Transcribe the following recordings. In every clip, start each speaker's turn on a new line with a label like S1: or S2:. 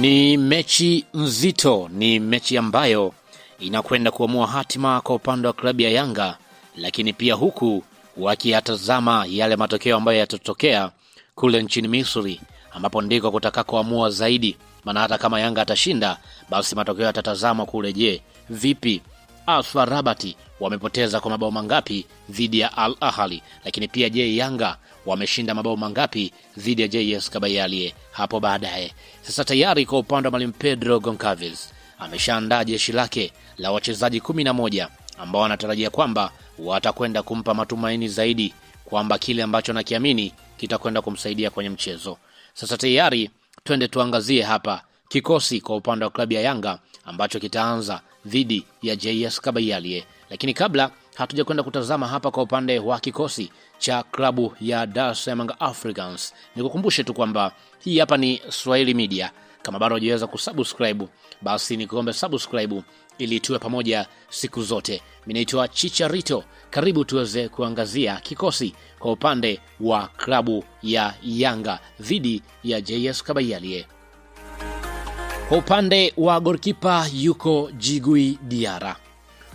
S1: Ni mechi nzito, ni mechi ambayo inakwenda kuamua hatima kwa upande wa klabu ya Yanga, lakini pia huku wakiyatazama yale matokeo ambayo yatatokea kule nchini Misri, ambapo ndiko kutakakoamua zaidi. Maana hata kama Yanga atashinda, basi matokeo yatatazama kule. Je, vipi FAR Rabat wamepoteza kwa mabao mangapi dhidi ya Al Ahly? Lakini pia je, Yanga wameshinda mabao mangapi dhidi ya JS Kabylie hapo baadaye? Sasa tayari kwa upande wa Mwalimu Pedro Goncalves ameshaandaa jeshi lake la wachezaji 11 ambao anatarajia kwamba watakwenda kumpa matumaini zaidi kwamba kile ambacho anakiamini kitakwenda kumsaidia kwenye mchezo. Sasa tayari twende tuangazie hapa kikosi kwa upande wa klabu ya Yanga ambacho kitaanza dhidi ya JS Kabylie. Lakini kabla hatuja kwenda kutazama hapa kwa upande wa kikosi cha klabu ya Dar es Salaam Africans, nikukumbushe tu kwamba hii hapa ni Swahili Media. Kama bado hujaweza kusubscribe, basi nikuombe subscribe ili tuwe pamoja siku zote. Mimi naitwa Chicharito. Karibu tuweze kuangazia kikosi kwa upande wa klabu ya Yanga dhidi ya JS Kabylie. Kwa upande wa goalkeeper yuko Djigui Diarra.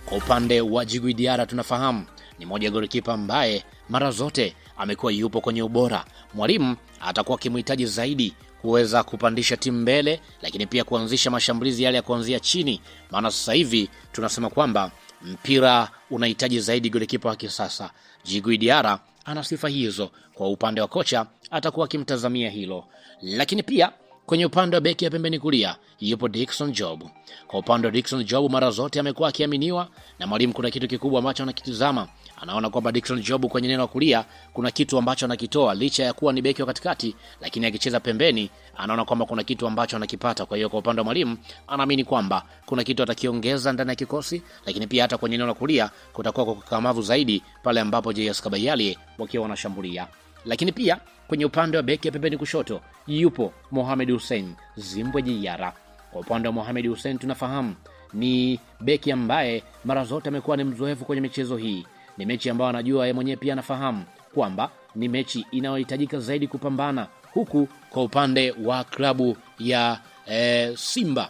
S1: Kwa upande wa Djigui Diarra tunafahamu ni moja goalkeeper ambaye mara zote amekuwa yupo kwenye ubora. Mwalimu atakuwa kimhitaji zaidi kuweza kupandisha timu mbele, lakini pia kuanzisha mashambulizi yale ya kuanzia chini. Maana sasa hivi tunasema kwamba mpira unahitaji zaidi goalkeeper wa kisasa. Djigui Diarra ana sifa hizo. Kwa upande wa kocha atakuwa kimtazamia hilo. Lakini pia kwenye upande wa beki ya pembeni kulia yupo Dickson Job. Kwa upande wa Dickson Job mara zote amekuwa akiaminiwa na mwalimu. Kuna kitu kikubwa ambacho anakitizama. Anaona kwamba Dickson Job kwenye eneo la kulia kuna kitu ambacho anakitoa, licha ya kuwa ni beki wa katikati, lakini akicheza pembeni anaona kwamba kuna kitu ambacho anakipata. Kwa hiyo kwa upande wa mwalimu anaamini kwamba kuna kitu atakiongeza ndani ya kikosi, lakini pia hata kwenye eneo la kulia kutakuwa kwa kukamavu zaidi pale ambapo JS Kabylie wakiwa wanashambulia. Lakini pia kwenye upande wa beki ya pembeni kushoto yupo Mohamed Hussein Zimbwe Diarra. Kwa upande wa Mohamed Hussein tunafahamu ni beki ambaye mara zote amekuwa ni mzoefu kwenye michezo hii. Ni mechi ambayo anajua yeye mwenyewe, pia anafahamu kwamba ni mechi inayohitajika zaidi kupambana. Huku kwa upande wa klabu ya Simba,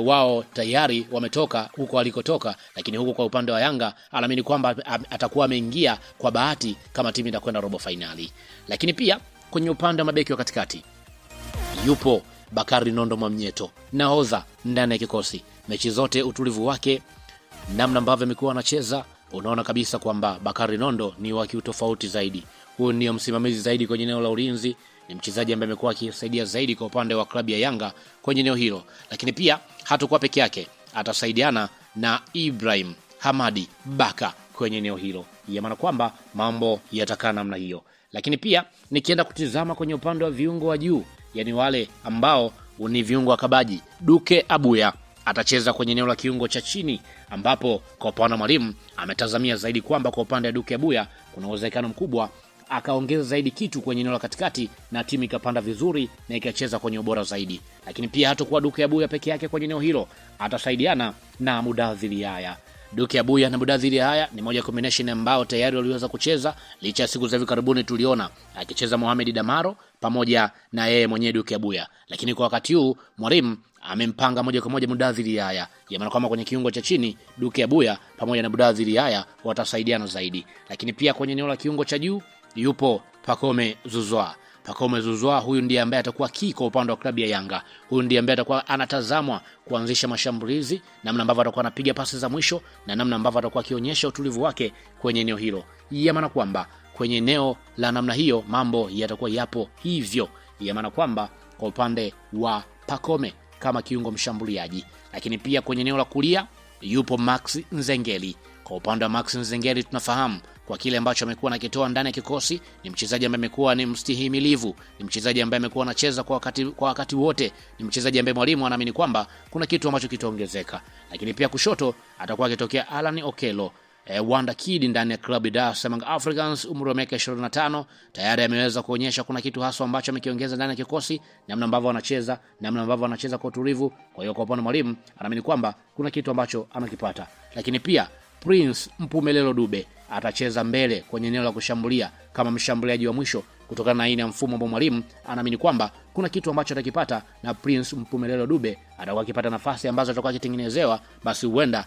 S1: wao tayari wametoka huko walikotoka, lakini huko kwa upande wa Yanga anaamini kwamba atakuwa ameingia kwa bahati kama timu itakwenda robo finali. Lakini pia kwenye upande wa mabeki wa katikati yupo Bakari Nondo Mwamnyeto, nahodha ndani ya kikosi. Mechi zote utulivu wake, namna ambavyo amekuwa anacheza, unaona kabisa kwamba Bakari Nondo ni wa kiutofauti zaidi. Huyu ndio msimamizi zaidi kwenye eneo la ulinzi, ni mchezaji ambaye amekuwa akisaidia zaidi kwa upande wa klabu ya Yanga kwenye eneo hilo. Lakini pia hatakuwa peke yake, atasaidiana na Ibrahim Hamadi Baka kwenye eneo hilo. Maana kwamba mambo yatakaa namna hiyo. Lakini pia nikienda kutizama kwenye upande wa viungo wa juu, yani wale ambao ni viungo wa kabaji, Duke Abuya atacheza kwenye eneo la kiungo cha chini, ambapo kwa upande wa mwalimu ametazamia zaidi kwamba kwa upande wa Duke Abuya kuna uwezekano mkubwa akaongeza zaidi kitu kwenye eneo la katikati na timu ikapanda vizuri na ikacheza kwenye ubora zaidi. Lakini pia hatakuwa Duke Abuya peke yake kwenye eneo hilo, atasaidiana na Mudathiri Yahya. Duke Abuya na Mudathiri Yahya ni moja combination ambao tayari waliweza kucheza, licha ya siku za hivi karibuni tuliona akicheza Mohamed Damaro pamoja na yeye mwenyewe Duke Abuya. Lakini kwa wakati huu mwalimu amempanga moja kwa moja Mudathiri Yahya. Maana kwamba kwenye kiungo cha chini Duke Abuya pamoja na Mudathiri Yahya watasaidiana zaidi. Lakini pia kwenye eneo la kiungo cha juu yupo Pacome Zouzoua. Pacome Zouzoua huyu ndiye ambaye atakuwa kiko upande wa klabu ya Yanga. Huyu ndiye ambaye atakuwa anatazamwa kuanzisha mashambulizi, namna ambavyo atakuwa anapiga pasi za mwisho na namna ambavyo atakuwa akionyesha utulivu wake kwenye eneo hilo. Maana kwamba kwenye eneo la namna hiyo mambo yatakuwa yapo hivyo. Maana kwamba kwa upande wa Pacome kama kiungo mshambuliaji. Lakini pia kwenye eneo la kulia yupo Max Nzengeli. Kwa upande wa Max Nzengeli tunafahamu kwa kile ambacho amekuwa anakitoa ndani ya kikosi, ni mchezaji ambaye amekuwa ni mstahimilivu, ni mchezaji ambaye amekuwa anacheza kwa wakati wote, ni mchezaji ambaye mwalimu anaamini kwamba kuna kitu ambacho kitaongezeka. Lakini pia kushoto atakuwa akitokea Alan Okello, Wanda Kid ndani ya klabu ya Dar es Salaam Africans, umri wa miaka 25, tayari ameweza kuonyesha kuna kitu hasa ambacho amekiongeza ndani ya kikosi, namna ambavyo anacheza kwa utulivu. Kwa hiyo kwa upande mwalimu anaamini kwamba kuna kitu ambacho anakipata. Lakini pia Prince Mpumelelo Dube atacheza mbele kwenye eneo la kushambulia kama mshambuliaji wa mwisho kutokana na aina ya mfumo ambao mwalimu anaamini kwamba kuna kitu ambacho atakipata na Prince Mpumelelo Dube atakuwa akipata nafasi ambazo atakuwa akitengenezewa, basi huenda